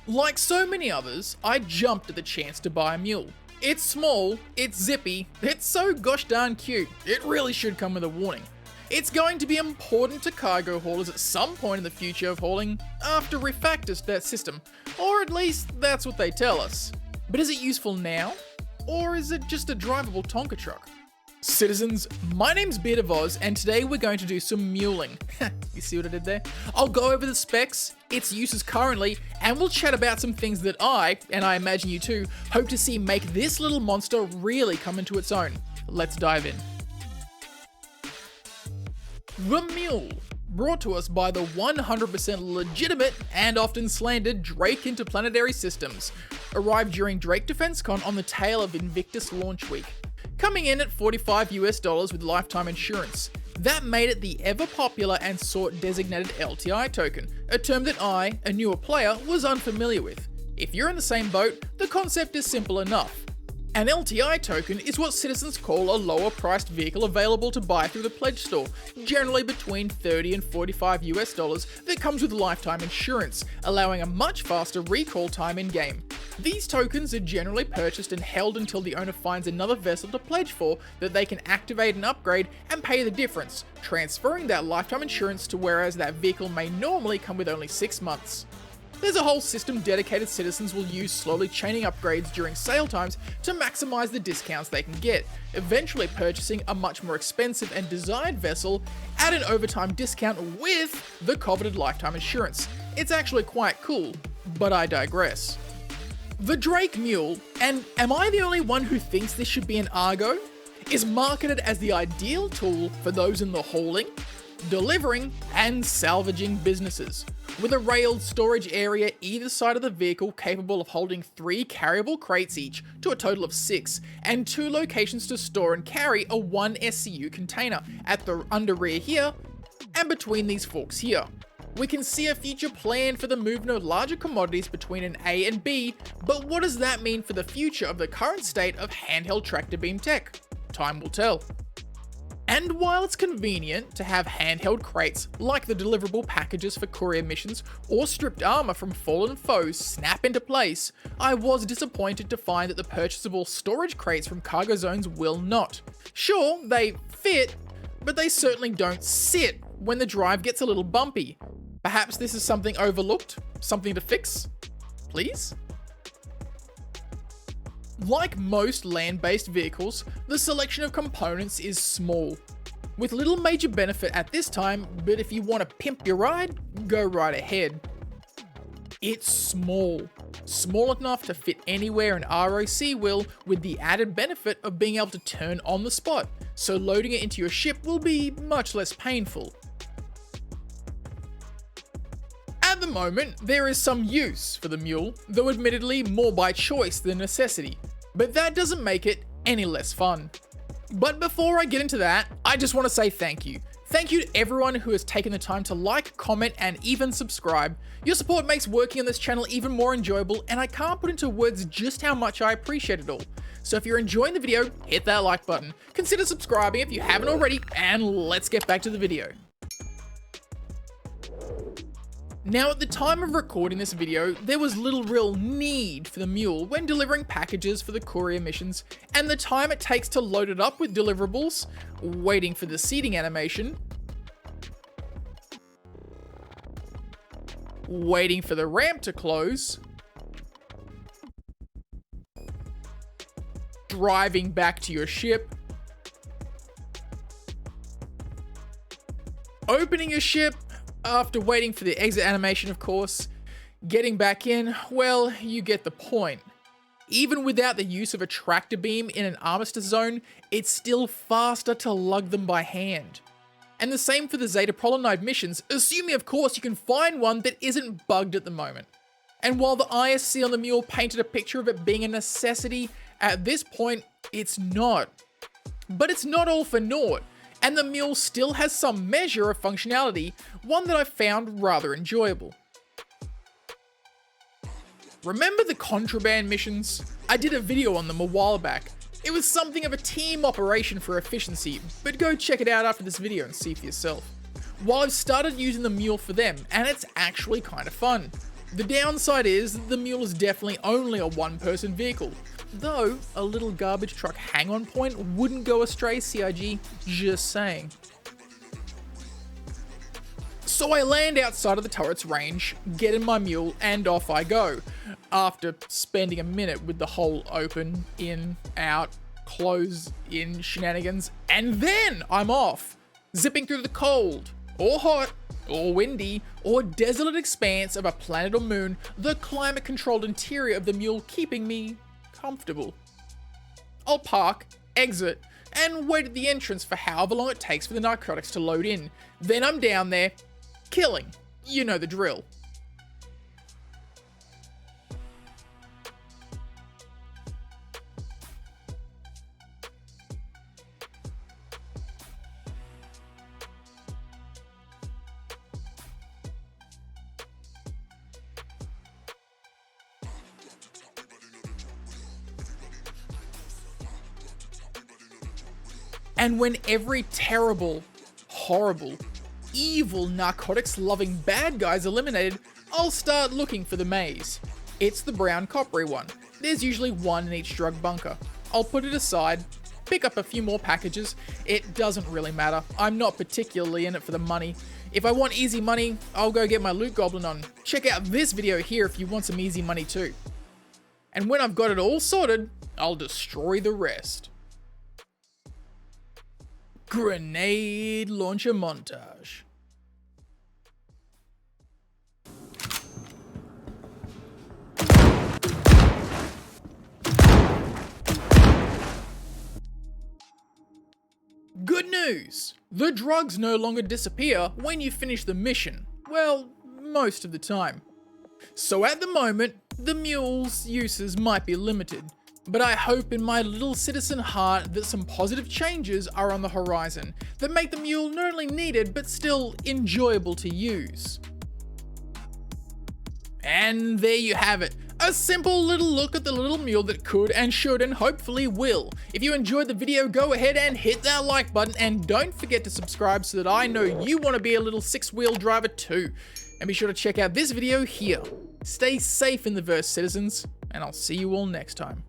Like so many others, I jumped at the chance to buy a mule. It's small, it's zippy, it's so gosh darn cute, it really should come with a warning. It's going to be important to cargo haulers at some point in the future of hauling after refactors that system, or at least that's what they tell us. But is it useful now? Or is it just a drivable Tonka truck? Citizens, my name's Beard of Oz, and today we're going to do some muling. You see what I did there? I'll go over the specs, its uses currently, and we'll chat about some things that I, and I imagine you too, hope to see make this little monster really come into its own. Let's dive in. The Mule, brought to us by the 100% legitimate and often slandered Drake Interplanetary Systems, arrived during Drake DefenseCon on the tail of Invictus launch week. Coming in at $45 with lifetime insurance. That made it the ever popular and sought designated LTI token, a term that I, a newer player, was unfamiliar with. If you're in the same boat, the concept is simple enough. An LTI token is what citizens call a lower priced vehicle available to buy through the pledge store, generally between $30 and $45 that comes with lifetime insurance, allowing a much faster recall time in game. These tokens are generally purchased and held until the owner finds another vessel to pledge for that they can activate and upgrade and pay the difference, transferring that lifetime insurance to whereas that vehicle may normally come with only 6 months. There's a whole system dedicated citizens will use slowly chaining upgrades during sale times to maximize the discounts they can get, eventually purchasing a much more expensive and desired vessel at an overtime discount with the coveted lifetime insurance. It's actually quite cool, but I digress. The Drake Mule, and am I the only one who thinks this should be an Argo, is marketed as the ideal tool for those in the hauling, delivering, and salvaging businesses. With a railed storage area either side of the vehicle capable of holding 3 carryable crates each to a total of 6, and 2 locations to store and carry a 1 SCU container at the under rear here, and between these forks here. We can see a future plan for the movement of larger commodities between an A and B, but what does that mean for the future of the current state of handheld tractor beam tech? Time will tell. And while it's convenient to have handheld crates like the deliverable packages for courier missions or stripped armor from fallen foes snap into place, I was disappointed to find that the purchasable storage crates from cargo zones will not. Sure, they fit, but they certainly don't sit when the drive gets a little bumpy. Perhaps this is something overlooked, something to fix? Please? Like most land-based vehicles, the selection of components is small, with little major benefit at this time, but if you want to pimp your ride, go right ahead. It's small enough to fit anywhere an ROC will, with the added benefit of being able to turn on the spot, so loading it into your ship will be much less painful. At the moment, there is some use for the Mule, though admittedly more by choice than necessity, but that doesn't make it any less fun. But before I get into that, I just want to say thank you. Thank you to everyone who has taken the time to like, comment, and even subscribe. Your support makes working on this channel even more enjoyable, and I can't put into words just how much I appreciate it all. So if you're enjoying the video, hit that like button, consider subscribing if you haven't already, and let's get back to the video. Now, at the time of recording this video, there was little real need for the Mule when delivering packages for the courier missions, and the time it takes to load it up with deliverables, waiting for the seating animation, waiting for the ramp to close, driving back to your ship, opening your ship, after waiting for the exit animation of course, getting back in, well, you get the point. Even without the use of a tractor beam in an armistice zone, it's still faster to lug them by hand. And the same for the Zeta Prolonide missions, assuming of course you can find one that isn't bugged at the moment. And while the ISC on the Mule painted a picture of it being a necessity, at this point, it's not. But it's not all for naught. And the Mule still has some measure of functionality, one that I found rather enjoyable. Remember the contraband missions? I did a video on them a while back. It was something of a team operation for efficiency, but go check it out after this video and see for yourself. While I've started using the Mule for them, and it's actually kind of fun. The downside is the mule is definitely only a one-person vehicle, though a little garbage truck hang-on point wouldn't go astray, CIG, just saying. So I land outside of the turret's range, get in my mule, and off I go, after spending a minute with the whole open, in, out, close, in shenanigans, and then I'm off, zipping through the cold, or hot, or windy, or desolate expanse of a planet or moon, the climate-controlled interior of the mule keeping me comfortable. I'll park, exit, and wait at the entrance for however long it takes for the narcotics to load in. Then I'm down there, killing. You know the drill. And when every terrible, horrible, evil, narcotics-loving bad guy's eliminated, I'll start looking for the maze. It's the brown coppery one. There's usually one in each drug bunker. I'll put it aside, pick up a few more packages. It doesn't really matter. I'm not particularly in it for the money. If I want easy money, I'll go get my loot goblin on. Check out this video here if you want some easy money too. And when I've got it all sorted, I'll destroy the rest. Grenade launcher montage. Good news! The drugs no longer disappear when you finish the mission. Well, most of the time. So at the moment, the mule's uses might be limited, but I hope in my little citizen heart that some positive changes are on the horizon that make the mule not only needed, but still enjoyable to use. And there you have it. A simple little look at the little mule that could and should and hopefully will. If you enjoyed the video, go ahead and hit that like button, and don't forget to subscribe so that I know you want to be a little six-wheel driver too. And be sure to check out this video here. Stay safe in the verse, citizens, and I'll see you all next time.